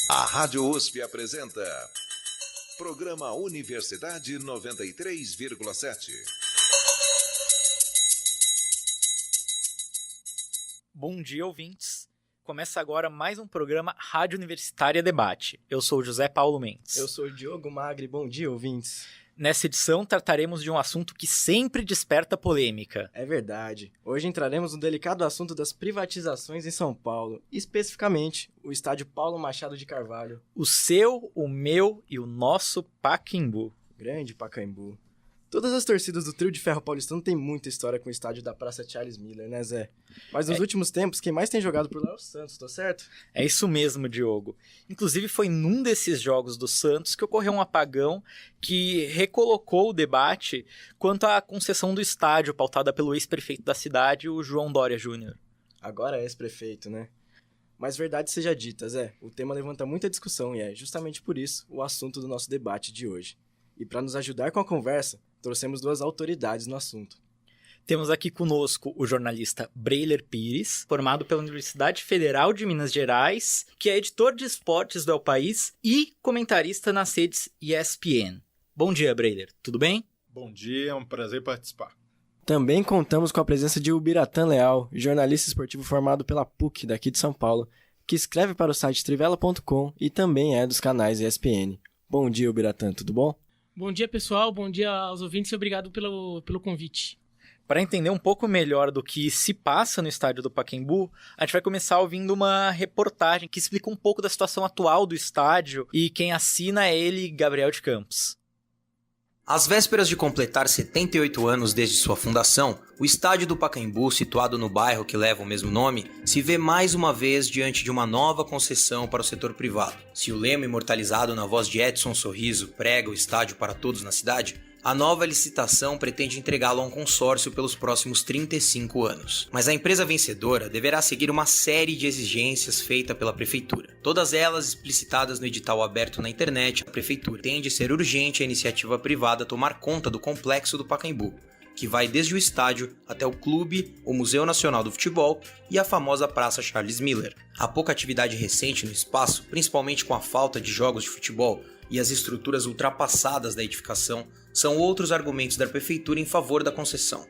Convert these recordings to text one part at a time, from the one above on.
A Rádio USP apresenta Programa Universidade 93,7. Bom dia, ouvintes. Começa agora mais um programa Rádio Universitária Debate. Eu sou o José Paulo Mendes. Eu sou o Diogo Magri. Bom dia, ouvintes. Nessa edição, trataremos de um assunto que sempre desperta polêmica. É verdade. Hoje entraremos no delicado assunto das privatizações em São Paulo, especificamente o estádio Paulo Machado de Carvalho. O seu, o meu e o nosso Pacaembu. Grande Pacaembu. Todas as torcidas do trio de ferro paulistano têm muita história com o estádio da Praça Charles Miller, né, Zé? Mas nos últimos tempos, quem mais tem jogado por lá é o Santos, tá certo? É isso mesmo, Diogo. Inclusive, foi num desses jogos do Santos que ocorreu um apagão que recolocou o debate quanto à concessão do estádio, pautada pelo ex-prefeito da cidade, o João Dória Júnior. Agora é ex-prefeito, né? Mas verdade seja dita, Zé, o tema levanta muita discussão e é justamente por isso o assunto do nosso debate de hoje. E para nos ajudar com a conversa, trouxemos duas autoridades no assunto. Temos aqui conosco o jornalista Breiler Pires, formado pela Universidade Federal de Minas Gerais, que é editor de esportes do El País e comentarista nas redes ESPN. Bom dia, Breiler. Tudo bem? Bom dia, é um prazer participar. Também contamos com a presença de Ubiratã Leal, jornalista esportivo formado pela PUC daqui de São Paulo, que escreve para o site trivela.com e também é dos canais ESPN. Bom dia, Ubiratã, tudo bom? Bom dia, pessoal. Bom dia aos ouvintes e obrigado pelo convite. Para entender um pouco melhor do que se passa no estádio do Pacaembu, a gente vai começar ouvindo uma reportagem que explica um pouco da situação atual do estádio e quem assina é ele, Gabriel de Campos. Às vésperas de completar 78 anos desde sua fundação, o estádio do Pacaembu, situado no bairro que leva o mesmo nome, se vê mais uma vez diante de uma nova concessão para o setor privado. Se o lema imortalizado na voz de Edson Sorriso prega o estádio para todos na cidade, a nova licitação pretende entregá-lo a um consórcio pelos próximos 35 anos. Mas a empresa vencedora deverá seguir uma série de exigências feitas pela prefeitura. Todas elas explicitadas no edital aberto na internet, a prefeitura entende ser urgente a iniciativa privada tomar conta do complexo do Pacaembu, que vai desde o estádio até o clube, o Museu Nacional do Futebol e a famosa Praça Charles Miller. A pouca atividade recente no espaço, principalmente com a falta de jogos de futebol e as estruturas ultrapassadas da edificação, são outros argumentos da prefeitura em favor da concessão.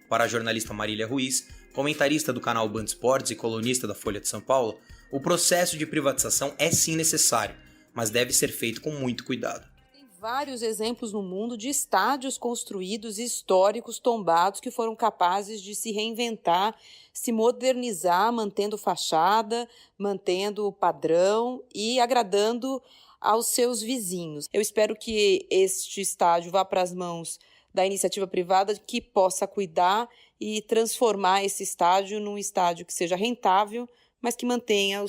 Para a jornalista Marília Ruiz, comentarista do canal Band Esportes e colunista da Folha de São Paulo, o processo de privatização é sim necessário, mas deve ser feito com muito cuidado. Tem vários exemplos no mundo de estádios construídos históricos tombados que foram capazes de se reinventar, se modernizar, mantendo fachada, mantendo o padrão e agradando aos seus vizinhos. Eu espero que este estádio vá para as mãos da iniciativa privada que possa cuidar e transformar esse estádio num estádio que seja rentável, mas que mantenha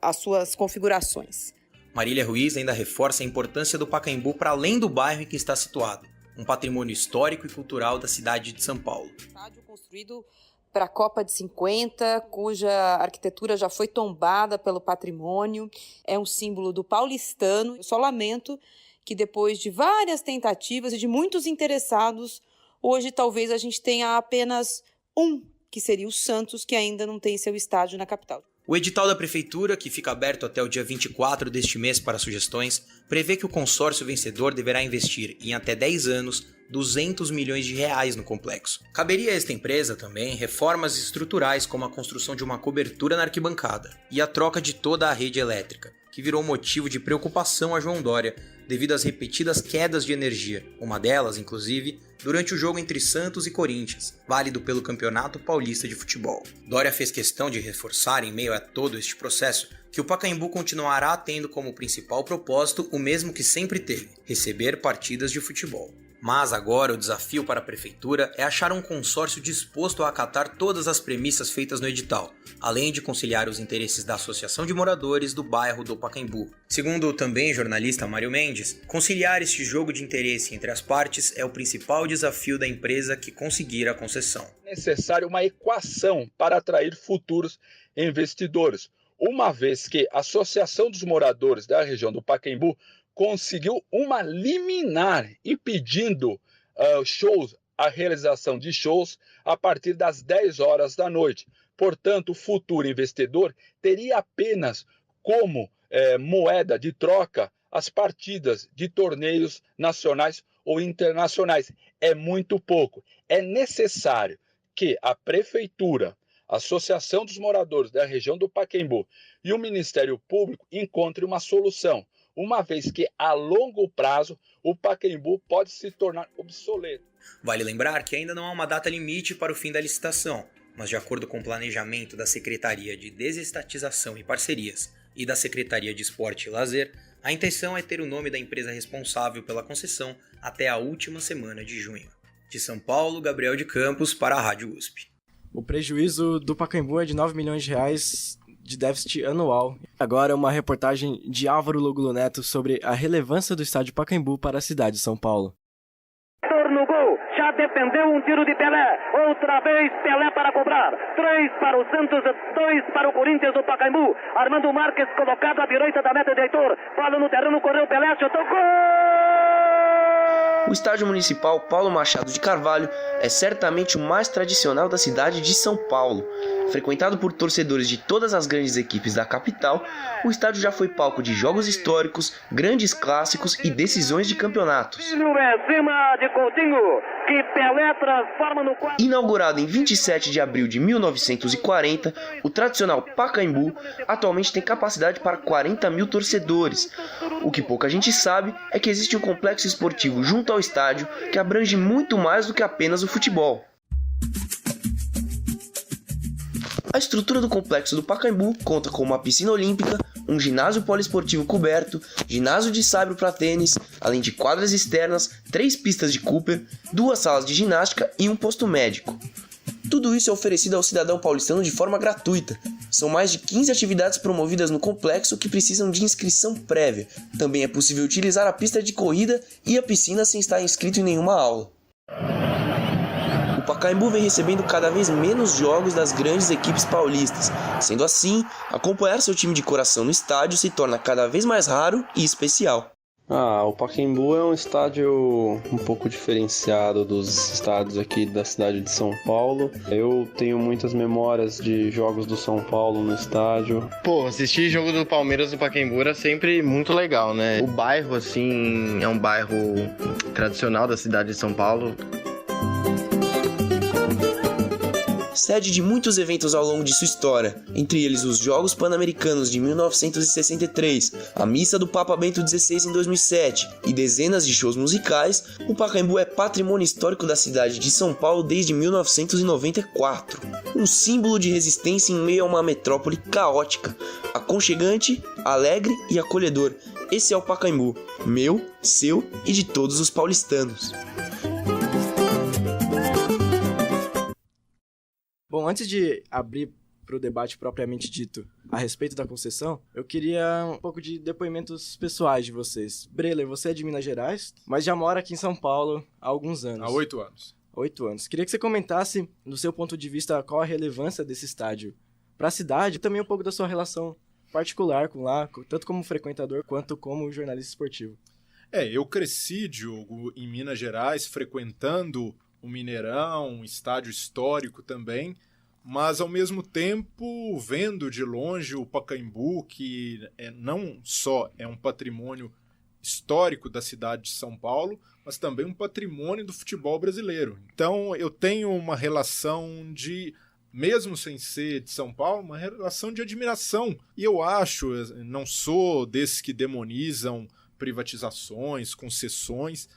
as suas configurações. Marília Ruiz ainda reforça a importância do Pacaembu para além do bairro em que está situado, um patrimônio histórico e cultural da cidade de São Paulo. Estádio construído para a Copa de 50, cuja arquitetura já foi tombada pelo patrimônio, é um símbolo do paulistano. Eu só lamento que depois de várias tentativas e de muitos interessados, hoje talvez a gente tenha apenas um, que seria o Santos, que ainda não tem seu estádio na capital. O edital da prefeitura, que fica aberto até o dia 24 deste mês para sugestões, prevê que o consórcio vencedor deverá investir em até 10 anos 200 milhões de reais no complexo. Caberia a esta empresa também reformas estruturais como a construção de uma cobertura na arquibancada e a troca de toda a rede elétrica, que virou motivo de preocupação a João Dória devido às repetidas quedas de energia, uma delas, inclusive, durante o jogo entre Santos e Corinthians, válido pelo Campeonato Paulista de Futebol. Dória fez questão de reforçar, em meio a todo este processo, que o Pacaembu continuará tendo como principal propósito o mesmo que sempre teve: receber partidas de futebol. Mas agora o desafio para a prefeitura é achar um consórcio disposto a acatar todas as premissas feitas no edital, além de conciliar os interesses da Associação de Moradores do bairro do Pacaembu. Segundo também o jornalista Mário Mendes, conciliar este jogo de interesse entre as partes é o principal desafio da empresa que conseguir a concessão. É necessário uma equação para atrair futuros investidores, uma vez que a Associação dos Moradores da região do Pacaembu conseguiu uma liminar impedindo a realização de shows a partir das 10 horas da noite. Portanto, o futuro investidor teria apenas como moeda de troca as partidas de torneios nacionais ou internacionais. É muito pouco. É necessário que a Prefeitura, a Associação dos Moradores da região do Pacaembu e o Ministério Público encontrem uma solução, uma vez que, a longo prazo, o Pacaembu pode se tornar obsoleto. Vale lembrar que ainda não há uma data limite para o fim da licitação, mas de acordo com o planejamento da Secretaria de Desestatização e Parcerias e da Secretaria de Esporte e Lazer, a intenção é ter o nome da empresa responsável pela concessão até a última semana de junho. De São Paulo, Gabriel de Campos para a Rádio USP. O prejuízo do Pacaembu é de 9 milhões de reais de déficit anual. Agora uma reportagem de Álvaro Lugulo Neto sobre a relevância do estádio Pacaembu para a cidade de São Paulo. No gol, já defendeu um tiro de Pelé, outra vez Pelé para cobrar, 3 para o Santos, 2 para o Corinthians do Pacaembu, Armando Marques colocado à direita da meta de Heitor, bola no terreno, correu Pelé, chutou, gol! O estádio municipal Paulo Machado de Carvalho é certamente o mais tradicional da cidade de São Paulo. Frequentado por torcedores de todas as grandes equipes da capital, o estádio já foi palco de jogos históricos, grandes clássicos e decisões de campeonatos. Inaugurado em 27 de abril de 1940, o tradicional Pacaembu atualmente tem capacidade para 40 mil torcedores. O que pouca gente sabe é que existe um complexo esportivo junto ao estádio que abrange muito mais do que apenas o futebol. A estrutura do complexo do Pacaembu conta com uma piscina olímpica, um ginásio poliesportivo coberto, ginásio de saibro para tênis, além de quadras externas, 3 pistas de Cooper, 2 salas de ginástica e um posto médico. Tudo isso é oferecido ao cidadão paulistano de forma gratuita. São mais de 15 atividades promovidas no complexo que precisam de inscrição prévia. Também é possível utilizar a pista de corrida e a piscina sem estar inscrito em nenhuma aula. O Pacaembu vem recebendo cada vez menos jogos das grandes equipes paulistas. Sendo assim, acompanhar seu time de coração no estádio se torna cada vez mais raro e especial. O Pacaembu é um estádio um pouco diferenciado dos estádios aqui da cidade de São Paulo. Eu tenho muitas memórias de jogos do São Paulo no estádio. Assistir jogo do Palmeiras no Pacaembu era sempre muito legal, né? O bairro, assim, é um bairro tradicional da cidade de São Paulo. Sede de muitos eventos ao longo de sua história, entre eles os Jogos Pan-Americanos de 1963, a Missa do Papa Bento XVI em 2007 e dezenas de shows musicais, o Pacaembu é patrimônio histórico da cidade de São Paulo desde 1994. Um símbolo de resistência em meio a uma metrópole caótica, aconchegante, alegre e acolhedor. Esse é o Pacaembu, meu, seu e de todos os paulistanos. Bom, antes de abrir para o debate propriamente dito a respeito da concessão, eu queria um pouco de depoimentos pessoais de vocês. Breler, você é de Minas Gerais, mas já mora aqui em São Paulo há alguns anos. Há 8 anos. 8 anos. Queria que você comentasse, do seu ponto de vista, qual a relevância desse estádio para a cidade e também um pouco da sua relação particular com lá, tanto como frequentador quanto como jornalista esportivo. Eu cresci, Diogo, em Minas Gerais, frequentando o Mineirão, um estádio histórico também, mas ao mesmo tempo vendo de longe o Pacaembu, que não só é um patrimônio histórico da cidade de São Paulo, mas também um patrimônio do futebol brasileiro. Então eu tenho uma relação de, mesmo sem ser de São Paulo, uma relação de admiração. E eu acho, não sou desses que demonizam privatizações, concessões,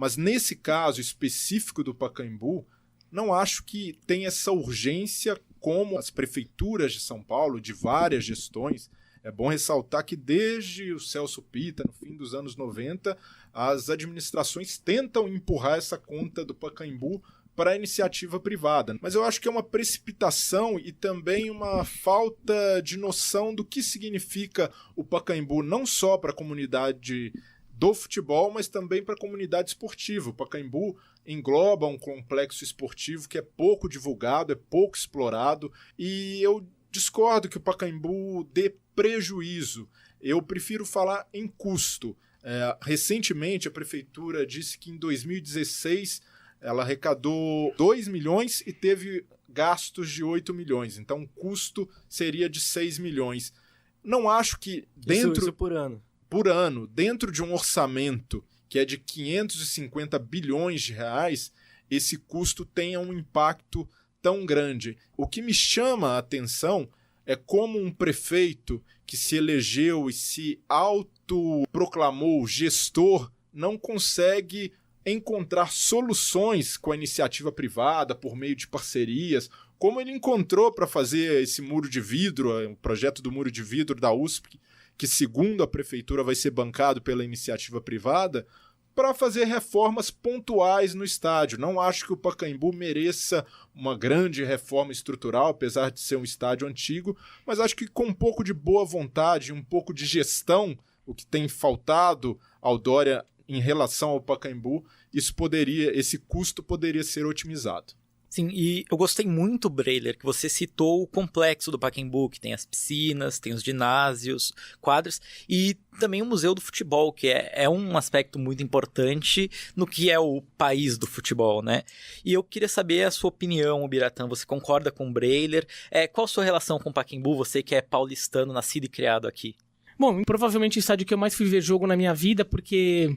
mas nesse caso específico do Pacaembu, não acho que tem essa urgência como as prefeituras de São Paulo, de várias gestões. É bom ressaltar que desde o Celso Pitta, no fim dos anos 90, as administrações tentam empurrar essa conta do Pacaembu para a iniciativa privada. Mas eu acho que é uma precipitação e também uma falta de noção do que significa o Pacaembu, não só para a comunidade do futebol, mas também para a comunidade esportiva. O Pacaembu engloba um complexo esportivo que é pouco divulgado, é pouco explorado, e eu discordo que o Pacaembu dê prejuízo. Eu prefiro falar em custo. Recentemente, a prefeitura disse que em 2016 ela arrecadou 2 milhões e teve gastos de 8 milhões. Então, o custo seria de 6 milhões. não acho que dentro... Isso por ano. Por ano, dentro de um orçamento que é de 550 bilhões de reais, esse custo tenha um impacto tão grande. O que me chama a atenção é como um prefeito que se elegeu e se autoproclamou gestor não consegue encontrar soluções com a iniciativa privada por meio de parcerias, como ele encontrou para fazer esse muro de vidro, o projeto do muro de vidro da USP, que segundo a prefeitura vai ser bancado pela iniciativa privada, para fazer reformas pontuais no estádio. Não acho que o Pacaembu mereça uma grande reforma estrutural, apesar de ser um estádio antigo, mas acho que com um pouco de boa vontade, um pouco de gestão, o que tem faltado ao Dória em relação ao Pacaembu, esse custo poderia ser otimizado. Sim, e eu gostei muito, Breiler, que você citou o complexo do Pacaembu, que tem as piscinas, tem os ginásios, quadras, e também o Museu do Futebol, que é um aspecto muito importante no que é o país do futebol, né? E eu queria saber a sua opinião, Biratã, você concorda com o Breiler? Qual a sua relação com o Pacaembu, você que é paulistano, nascido e criado aqui? Bom, provavelmente o estádio que eu mais fui ver jogo na minha vida, porque...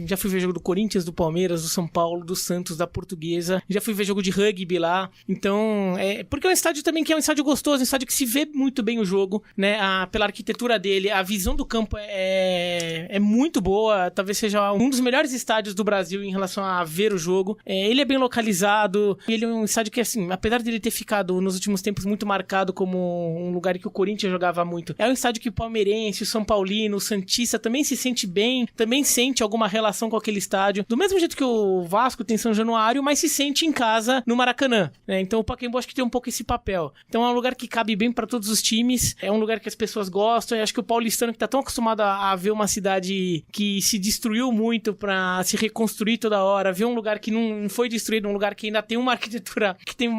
já fui ver jogo do Corinthians, do Palmeiras, do São Paulo, do Santos, da Portuguesa. Já fui ver jogo de rugby lá. Então, porque é um estádio também que é um estádio gostoso, um estádio que se vê muito bem o jogo, né? Pela arquitetura dele, a visão do campo é muito boa. Talvez seja um dos melhores estádios do Brasil em relação a ver o jogo. Ele é bem localizado. Ele é um estádio que, assim, apesar de ele ter ficado nos últimos tempos muito marcado como um lugar em que o Corinthians jogava muito, é um estádio que o palmeirense, o São Paulino, o Santista também se sente bem, também sente alguma relação com aquele estádio, do mesmo jeito que o Vasco tem São Januário, mas se sente em casa no Maracanã, né? Então o Pacaembu acho que tem um pouco esse papel. Então é um lugar que cabe bem para todos os times, é um lugar que as pessoas gostam, e acho que o paulistano que tá tão acostumado a ver uma cidade que se destruiu muito para se reconstruir toda hora, ver um lugar que não foi destruído, um lugar que ainda tem uma arquitetura que tem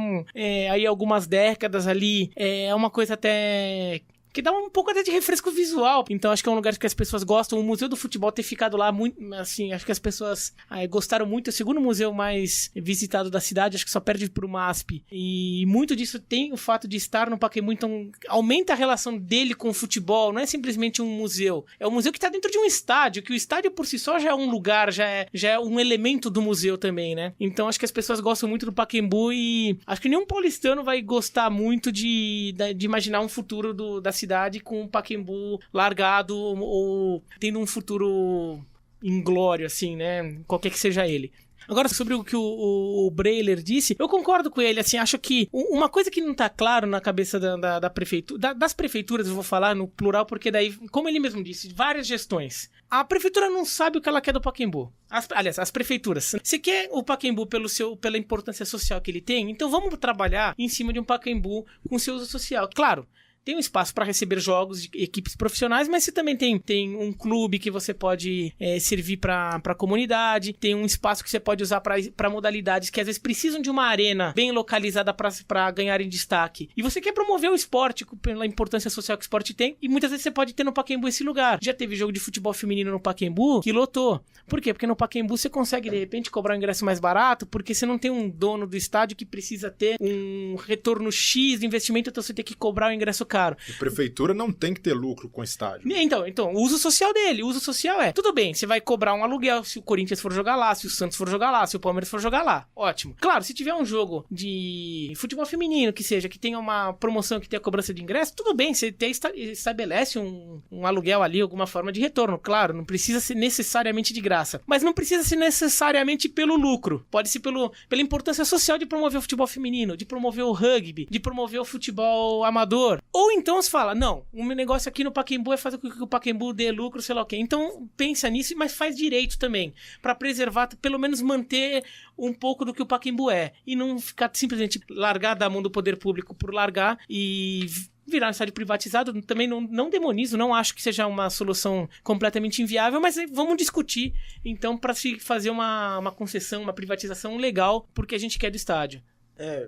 aí algumas décadas ali, é uma coisa até... que dá um pouco até de refresco visual. Então acho que é um lugar que as pessoas gostam. O Museu do Futebol ter ficado lá muito, assim, acho que as pessoas gostaram muito. É o segundo museu mais visitado da cidade, acho que só perde pro MASP. E muito disso tem o fato de estar no Pacaembu, então aumenta a relação dele com o futebol. Não é simplesmente um museu, é um museu que está dentro de um estádio, que o estádio por si só já é um lugar, já é um elemento do museu também, né? Então acho que as pessoas gostam muito do Pacaembu e acho que nenhum paulistano vai gostar muito de imaginar um futuro da cidade com o Pacaembu largado ou tendo um futuro inglório, assim, né? Qualquer que seja ele. Agora, sobre o que o Breiler disse, eu concordo com ele, assim, acho que uma coisa que não tá claro na cabeça da prefeitura, das prefeituras, eu vou falar no plural, porque daí, como ele mesmo disse, várias gestões. A prefeitura não sabe o que ela quer do Pacaembu. Aliás, as prefeituras. Você quer o Pacaembu pela importância social que ele tem? Então vamos trabalhar em cima de um Pacaembu com seu uso social. Claro, tem um espaço para receber jogos de equipes profissionais, mas você também tem um clube que você pode servir para a comunidade, tem um espaço que você pode usar para modalidades que às vezes precisam de uma arena bem localizada para ganharem destaque. E você quer promover o esporte pela importância social que o esporte tem, e muitas vezes você pode ter no Pacaembu esse lugar. Já teve jogo de futebol feminino no Pacaembu que lotou. Por quê? Porque no Pacaembu você consegue, de repente, cobrar um ingresso mais barato, porque você não tem um dono do estádio que precisa ter um retorno X de investimento, então você tem que cobrar o ingresso caro. A prefeitura não tem que ter lucro com o estádio. Então, o uso social dele. O uso social tudo bem, você vai cobrar um aluguel se o Corinthians for jogar lá, se o Santos for jogar lá, se o Palmeiras for jogar lá. Ótimo. Claro, se tiver um jogo de futebol feminino, que tenha uma promoção, que tenha cobrança de ingresso, tudo bem, você estabelece um aluguel ali, alguma forma de retorno. Claro, não precisa ser necessariamente de graça. Mas não precisa ser necessariamente pelo lucro. Pode ser pela importância social de promover o futebol feminino, de promover o rugby, de promover o futebol amador. Ou então se fala, não, o meu negócio aqui no Pacaembu é fazer com que o Pacaembu dê lucro, sei lá o quê. Então pensa nisso, mas faz direito também, para preservar, pelo menos manter um pouco do que o Pacaembu é, e não ficar simplesmente largar da mão do poder público por largar e virar um estádio privatizado. Também não demonizo, não acho que seja uma solução completamente inviável, mas vamos discutir então para se fazer uma concessão, uma privatização legal, porque a gente quer do estádio.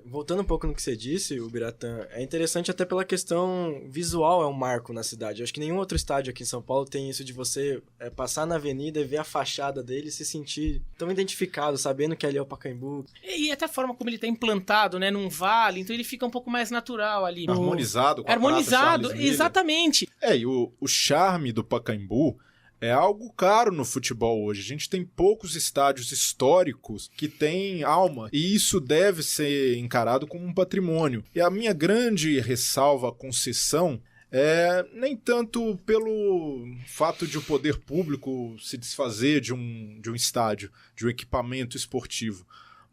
Voltando um pouco no que você disse, o Biratã, é interessante até pela questão visual, é um marco na cidade. Eu acho que nenhum outro estádio aqui em São Paulo tem isso de você passar na avenida e ver a fachada dele e se sentir tão identificado, sabendo que ali é o Pacaembu. E até a forma como ele tá implantado, né, num vale, então ele fica um pouco mais natural ali. Harmonizado com a Harmonizado, Praça Charles exatamente. Miller. E o charme do Pacaembu é algo caro no futebol hoje. A gente tem poucos estádios históricos que têm alma, e isso deve ser encarado como um patrimônio. E a minha grande ressalva, concessão, é nem tanto pelo fato de o poder público se desfazer de um estádio, de um equipamento esportivo,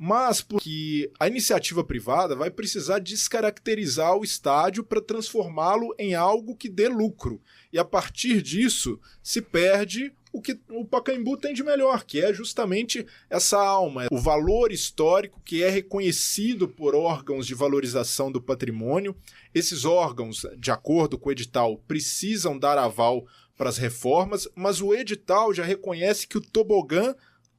mas porque a iniciativa privada vai precisar descaracterizar o estádio para transformá-lo em algo que dê lucro. E a partir disso se perde o que o Pacaembu tem de melhor, que é justamente essa alma, o valor histórico que é reconhecido por órgãos de valorização do patrimônio. Esses órgãos, de acordo com o edital, precisam dar aval para as reformas, mas o edital já reconhece que o tobogã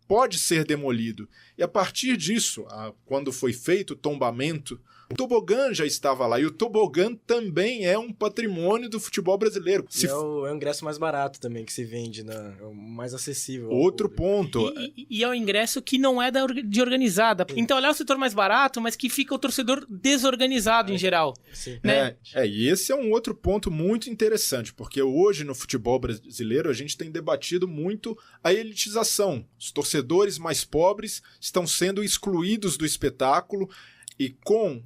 pode ser demolido. E a partir disso, quando foi feito o tombamento, o tobogã já estava lá, e o tobogã também é um patrimônio do futebol brasileiro. É o ingresso mais barato também que se vende, né? É o mais acessível. Outro ponto. E é um ingresso que não é de organizada. Então ele é o setor mais barato, mas que fica o torcedor desorganizado em geral. Sim. Né? E esse é um outro ponto muito interessante, porque hoje no futebol brasileiro a gente tem debatido muito a elitização. Os torcedores mais pobres estão sendo excluídos do espetáculo, e com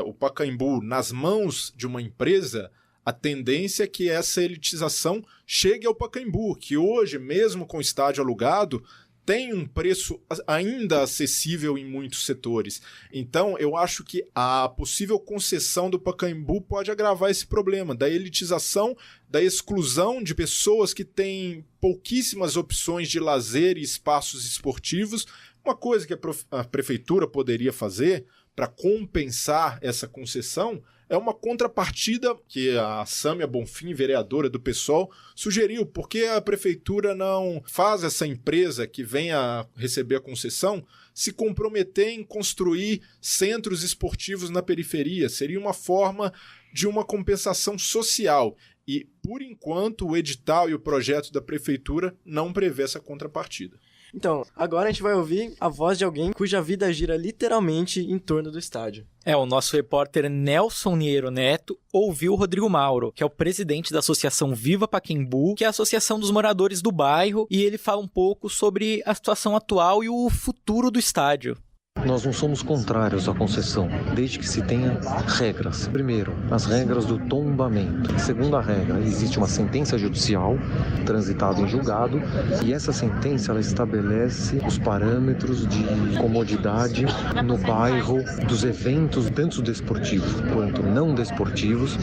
o Pacaembu nas mãos de uma empresa, a tendência é que essa elitização chegue ao Pacaembu, que hoje, mesmo com o estádio alugado, tem um preço ainda acessível em muitos setores. Então, eu acho que a possível concessão do Pacaembu pode agravar esse problema da elitização, da exclusão de pessoas que têm pouquíssimas opções de lazer e espaços esportivos. Uma coisa que a prefeitura poderia fazer para compensar essa concessão é uma contrapartida que a Sâmia Bonfim, vereadora do PSOL, sugeriu. Porque a prefeitura não faz essa empresa que venha receber a concessão se comprometer em construir centros esportivos na periferia? Seria uma forma de uma compensação social. E, por enquanto, o edital e o projeto da prefeitura não prevê essa contrapartida. Então, agora a gente vai ouvir a voz de alguém cuja vida gira literalmente em torno do estádio. O nosso repórter Nelson Niero Neto ouviu o Rodrigo Mauro, que é o presidente da Associação Viva Pacaembu, que é a associação dos moradores do bairro, e ele fala um pouco sobre a situação atual e o futuro do estádio. Nós não somos contrários à concessão, desde que se tenha regras. Primeiro, as regras do tombamento. Segunda regra, existe uma sentença judicial transitada em julgado, e essa sentença ela estabelece os parâmetros de comodidade no bairro dos eventos, tanto desportivos quanto não desportivos,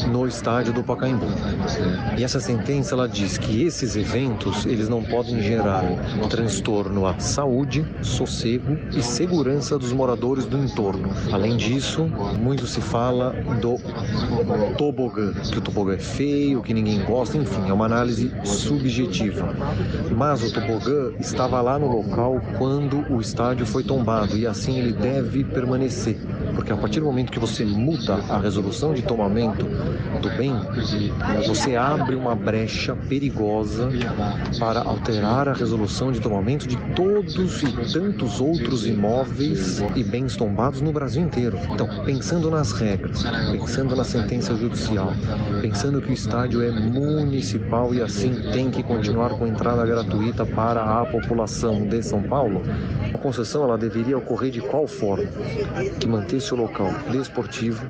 no estádio do Pacaembu. E essa sentença ela diz que esses eventos eles não podem gerar transtorno à saúde, sossego e segurança dos moradores do entorno. Além disso, muito se fala do tobogã, que o tobogã é feio, que ninguém gosta, enfim, é uma análise subjetiva. Mas o tobogã estava lá no local quando o estádio foi tombado, e assim ele deve permanecer, porque a partir do momento que você muda a resolução de tombamento do bem, você abre uma brecha perigosa para alterar a resolução de tombamento de todos e tantos outros imóveis e bens tombados no Brasil inteiro. Então, pensando nas regras, pensando na sentença judicial, pensando que o estádio é municipal e assim tem que continuar com entrada gratuita para a população de São Paulo, a concessão ela deveria ocorrer de qual forma? Que mantesse o local desportivo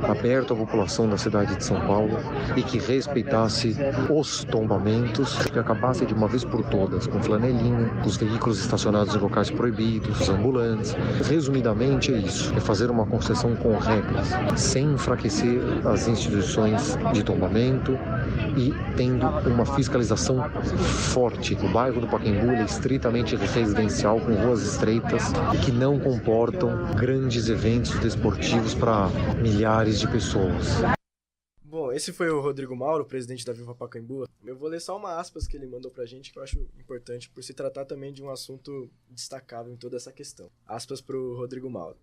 aberto à população da cidade de São Paulo e que respeitasse os tombamentos, que acabasse de uma vez por todas com flanelinha, os veículos estacionados em locais proibidos, os ambulantes. Resumidamente é isso, é fazer uma concessão com regras, sem enfraquecer as instituições de tombamento e tendo uma fiscalização forte. O bairro do Pacaembu é estritamente residencial, com ruas estreitas que não comportam grandes eventos desportivos para milhares de pessoas. Bom, esse foi o Rodrigo Mauro, presidente da Viva Pacaembu. Eu vou ler só uma aspas que ele mandou pra gente, que eu acho importante, por se tratar também de um assunto destacável em toda essa questão. Aspas pro Rodrigo Mauro.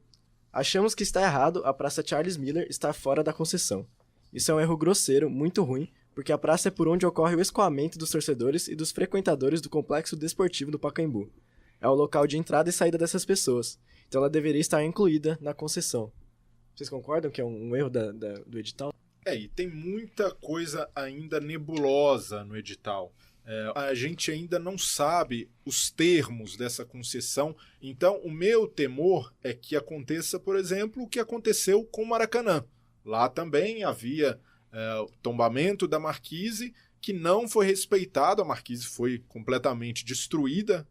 Achamos que está errado a Praça Charles Miller estar fora da concessão. Isso é um erro grosseiro, muito ruim, porque a praça é por onde ocorre o escoamento dos torcedores e dos frequentadores do complexo desportivo do Pacaembu. É o local de entrada e saída dessas pessoas, então ela deveria estar incluída na concessão. Vocês concordam que é um erro do edital? E tem muita coisa ainda nebulosa no edital. A gente ainda não sabe os termos dessa concessão, então o meu temor é que aconteça, por exemplo, o que aconteceu com o Maracanã. Lá também havia o tombamento da marquise, que não foi respeitado, a marquise foi completamente destruída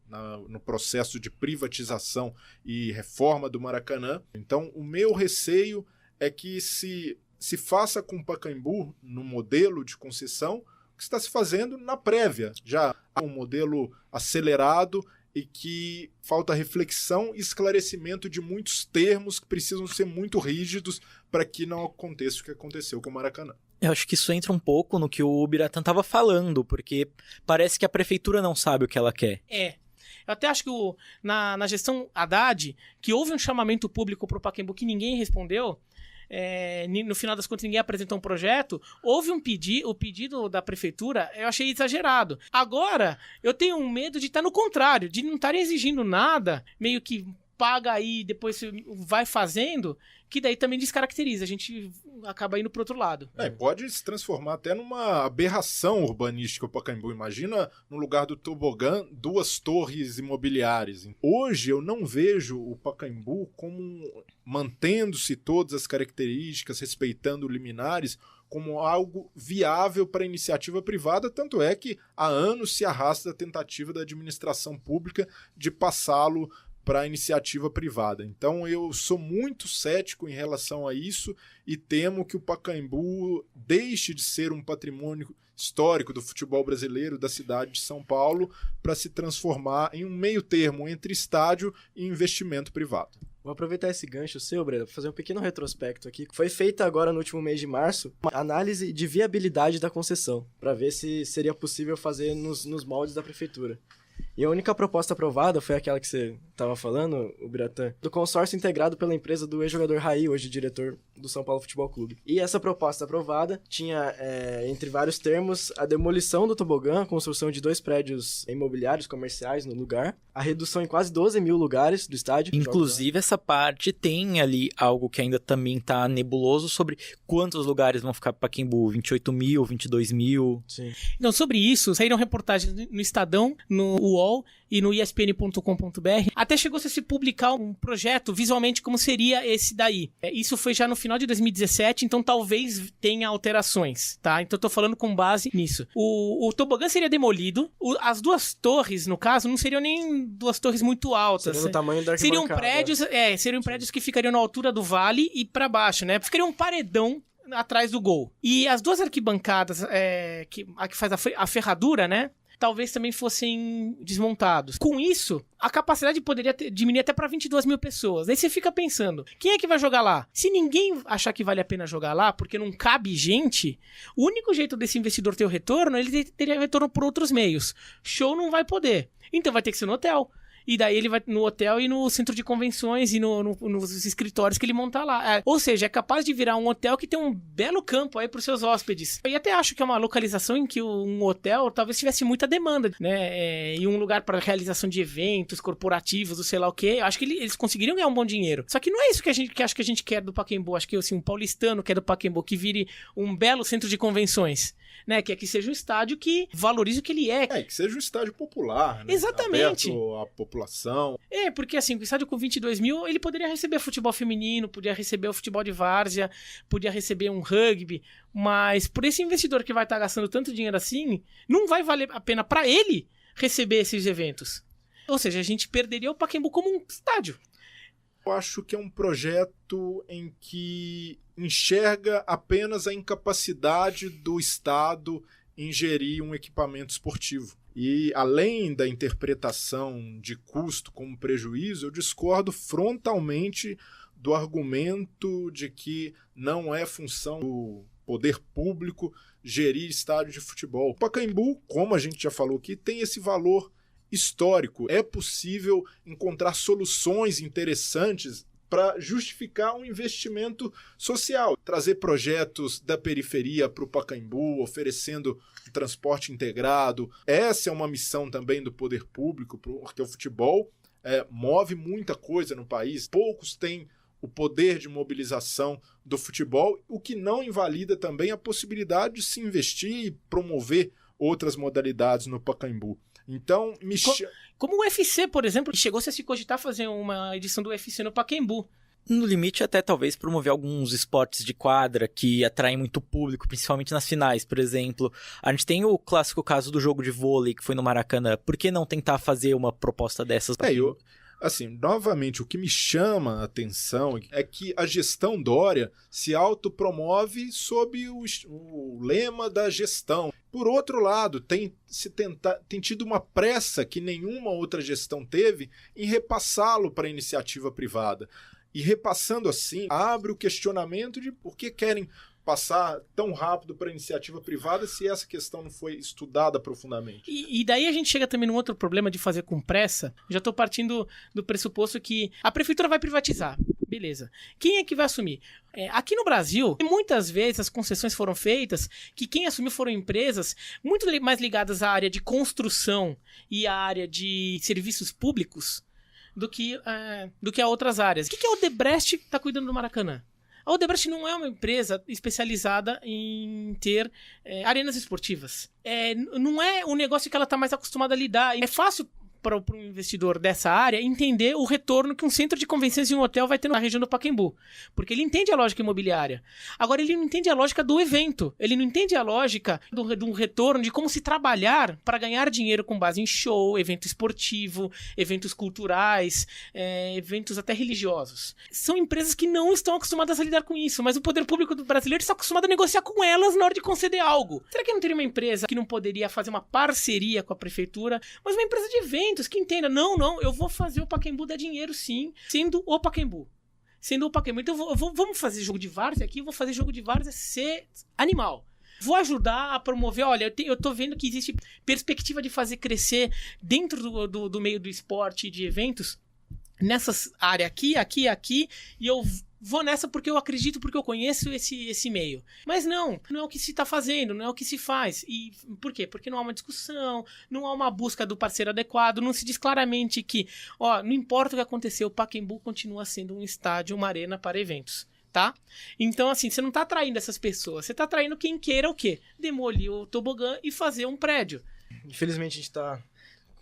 no processo de privatização e reforma do Maracanã. Então, o meu receio é que se faça com o Pacaembu no modelo de concessão o que está se fazendo na prévia. Já há um modelo acelerado e que falta reflexão e esclarecimento de muitos termos que precisam ser muito rígidos para que não aconteça o que aconteceu com o Maracanã. Eu acho que isso entra um pouco no que o Biratã estava falando, porque parece que a prefeitura não sabe o que ela quer. Eu até acho que na gestão Haddad, que houve um chamamento público para o Pacaembu que ninguém respondeu, no final das contas ninguém apresentou um projeto, houve o pedido da prefeitura, eu achei exagerado. Agora, eu tenho um medo de estar no contrário, de não estarem exigindo nada, meio que paga aí, depois vai fazendo, que daí também descaracteriza, a gente acaba indo pro outro lado. Pode se transformar até numa aberração urbanística o Pacaembu. Imagina, no lugar do tobogã, 2 torres imobiliárias. Hoje eu não vejo o Pacaembu como mantendo-se todas as características, respeitando liminares, como algo viável para a iniciativa privada, tanto é que há anos se arrasta a tentativa da administração pública de passá-lo para a iniciativa privada. Então eu sou muito cético em relação a isso e temo que o Pacaembu deixe de ser um patrimônio histórico do futebol brasileiro, da cidade de São Paulo, para se transformar em um meio termo entre estádio e investimento privado. Vou aproveitar esse gancho seu, Breno, para fazer um pequeno retrospecto aqui. Foi feita agora no último mês de março uma análise de viabilidade da concessão, para ver se seria possível fazer nos moldes da prefeitura. E a única proposta aprovada foi aquela que você estava falando, o Biratã, do consórcio integrado pela empresa do ex-jogador Raí, hoje diretor do São Paulo Futebol Clube. E essa proposta aprovada tinha, entre vários termos, a demolição do tobogã, a construção de 2 prédios imobiliários comerciais no lugar, a redução em quase 12 mil lugares do estádio. Inclusive, essa parte tem ali algo que ainda também está nebuloso sobre quantos lugares vão ficar para Pacaembu, 28 mil, 22 mil. Sim. Então, sobre isso, saíram reportagens no Estadão, no UOL e no ESPN.com.br. Até chegou-se a se publicar um projeto visualmente como seria esse daí. Isso foi já no final de 2017, então talvez tenha alterações, tá? Então eu tô falando com base nisso. O tobogã seria demolido, as 2 torres, no caso, não seriam nem 2 torres muito altas. Seria do tamanho da arquibancada. Seriam prédios que ficariam na altura do vale e para baixo, né? Ficaria um paredão atrás do gol. E as 2 arquibancadas, a que faz a ferradura, né? Talvez também fossem desmontados. Com isso, a capacidade poderia diminuir até para 22 mil pessoas. Aí você fica pensando, quem é que vai jogar lá? Se ninguém achar que vale a pena jogar lá, porque não cabe gente, o único jeito desse investidor ter o retorno, ele teria retorno por outros meios. Show não vai poder. Então vai ter que ser no hotel. E daí ele vai no hotel e no centro de convenções e nos escritórios que ele monta lá. Ou seja, é capaz de virar um hotel que tem um belo campo aí para os seus hóspedes. E até acho que é uma localização em que um hotel talvez tivesse muita demanda, né? E um lugar para realização de eventos corporativos, ou sei lá o quê. Acho que eles conseguiriam ganhar um bom dinheiro. Só que não é isso que acho que a gente quer do Pacaembu. Acho que assim, um paulistano quer do Pacaembu que vire um belo centro de convenções. Né, que seja um estádio que valorize o que ele é. Que seja um estádio popular, né? Exatamente. Aberto à população. Porque assim, o estádio com 22 mil, ele poderia receber futebol feminino, podia receber o futebol de várzea, podia receber um rugby, mas por esse investidor que vai estar gastando tanto dinheiro assim, não vai valer a pena para ele receber esses eventos. Ou seja, a gente perderia o Pacaembu como um estádio. Eu acho que é um projeto em que enxerga apenas a incapacidade do Estado em gerir um equipamento esportivo. E, além da interpretação de custo como prejuízo, eu discordo frontalmente do argumento de que não é função do poder público gerir estádio de futebol. O Pacaembu, como a gente já falou aqui, tem esse valor histórico. É possível encontrar soluções interessantes para justificar um investimento social, trazer projetos da periferia para o Pacaembu, oferecendo um transporte integrado. Essa é uma missão também do poder público, porque o futebol move muita coisa no país. Poucos têm o poder de mobilização do futebol, o que não invalida também a possibilidade de se investir e promover outras modalidades no Pacaembu. Então, como o UFC, por exemplo, chegou-se a se cogitar fazer uma edição do UFC no Pacaembu. No limite, até talvez promover alguns esportes de quadra que atraem muito público, principalmente nas finais. Por exemplo, a gente tem o clássico caso do jogo de vôlei, que foi no Maracanã. Por que não tentar fazer uma proposta dessas? Novamente, o que me chama a atenção é que a gestão Dória se autopromove sob o lema da gestão. Por outro lado, tem tido uma pressa que nenhuma outra gestão teve em repassá-lo para a iniciativa privada. E repassando assim, abre o questionamento de por que querem passar tão rápido para a iniciativa privada se essa questão não foi estudada profundamente. E daí a gente chega também num outro problema de fazer com pressa. Já estou partindo do pressuposto que a prefeitura vai privatizar. Beleza. Quem é que vai assumir? Aqui no Brasil, muitas vezes as concessões foram feitas que quem assumiu foram empresas muito mais ligadas à área de construção e à área de serviços públicos do que a outras áreas. O que a Odebrecht está cuidando do Maracanã? A Odebrecht não é uma empresa especializada em ter arenas esportivas. Não é um negócio que ela está mais acostumada a lidar. É fácil para um investidor dessa área entender o retorno que um centro de convenções e um hotel vai ter na região do Pacaembu. Porque ele entende a lógica imobiliária. Agora, ele não entende a lógica do evento. Ele não entende a lógica do retorno, de como se trabalhar para ganhar dinheiro com base em show, evento esportivo, eventos culturais, eventos até religiosos. São empresas que não estão acostumadas a lidar com isso, mas o poder público brasileiro está acostumado a negociar com elas na hora de conceder algo. Será que não teria uma empresa que não poderia fazer uma parceria com a prefeitura, mas uma empresa de eventos que entenda, não, eu vou fazer o Pacaembu dar dinheiro sim, sendo o Pacaembu. Então vamos fazer jogo de várzea aqui, vou fazer jogo de várzea ser animal. Vou ajudar a promover, olha, eu tô vendo que existe perspectiva de fazer crescer dentro do meio do esporte e de eventos, nessas áreas aqui, e eu vou nessa porque eu acredito, porque eu conheço esse meio. Mas não é o que se está fazendo, não é o que se faz. E por quê? Porque não há uma discussão, não há uma busca do parceiro adequado, não se diz claramente que, não importa o que aconteceu, o Pacaembu continua sendo um estádio, uma arena para eventos. Tá? Então, assim, você não está atraindo essas pessoas, você está atraindo quem queira o quê? Demolir o tobogã e fazer um prédio. Infelizmente, a gente está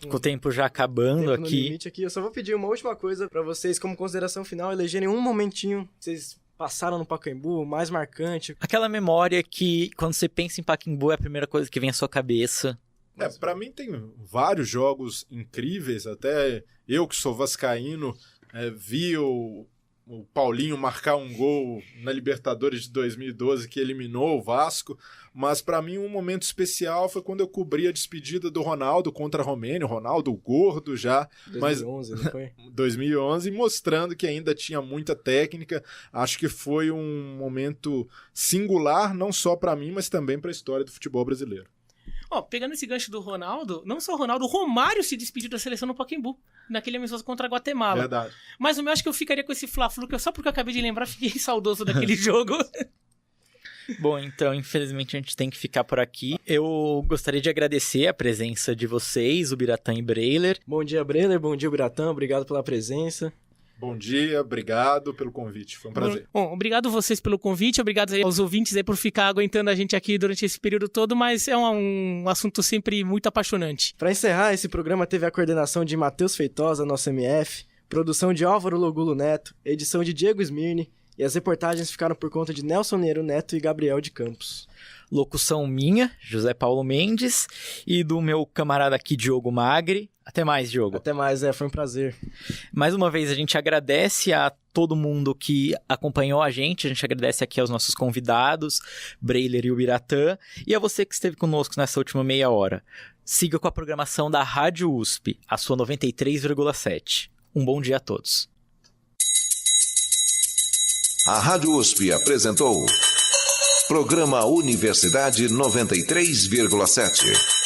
com o tempo já acabando aqui. Eu só vou pedir uma última coisa para vocês, como consideração final, elegerem um momentinho que vocês passaram no Pacaembu, mais marcante. Aquela memória que, quando você pensa em Pacaembu, é a primeira coisa que vem à sua cabeça. Para mim tem vários jogos incríveis, até eu que sou vascaíno, vi o Paulinho marcar um gol na Libertadores de 2012 que eliminou o Vasco, mas para mim um momento especial foi quando eu cobri a despedida do Ronaldo contra a Romênia, o Ronaldo gordo já, 2011, não foi? 2011, mostrando que ainda tinha muita técnica. Acho que foi um momento singular, não só para mim, mas também para a história do futebol brasileiro. Pegando esse gancho do Ronaldo, não só o Ronaldo, o Romário se despediu da seleção no Pacaembu, naquele amistoso contra a Guatemala. Verdade. Mas eu acho que eu ficaria com esse Fla-Flu, que só porque eu acabei de lembrar, fiquei saudoso daquele jogo. Bom, então, infelizmente a gente tem que ficar por aqui. Eu gostaria de agradecer a presença de vocês, o Biratã e Breiler. Bom dia, Breiler. Bom dia, Biratã. Obrigado pela presença. Bom dia, obrigado pelo convite, foi um prazer. Bom, obrigado vocês pelo convite, obrigado aos ouvintes aí por ficar aguentando a gente aqui durante esse período todo, mas é um assunto sempre muito apaixonante. Para encerrar, esse programa teve a coordenação de Matheus Feitosa, nosso MF, produção de Álvaro Logulo Neto, edição de Diego Smirne, e as reportagens ficaram por conta de Nelson Neiro Neto e Gabriel de Campos. Locução minha, José Paulo Mendes, e do meu camarada aqui, Diogo Magri. Até mais, Diogo. Até mais, foi um prazer. Mais uma vez, a gente agradece a todo mundo que acompanhou a gente agradece aqui aos nossos convidados, Breiler e o Biratã, e a você que esteve conosco nessa última meia hora. Siga com a programação da Rádio USP, a sua 93,7. Um bom dia a todos. A Rádio USP apresentou Programa Universidade 93,7.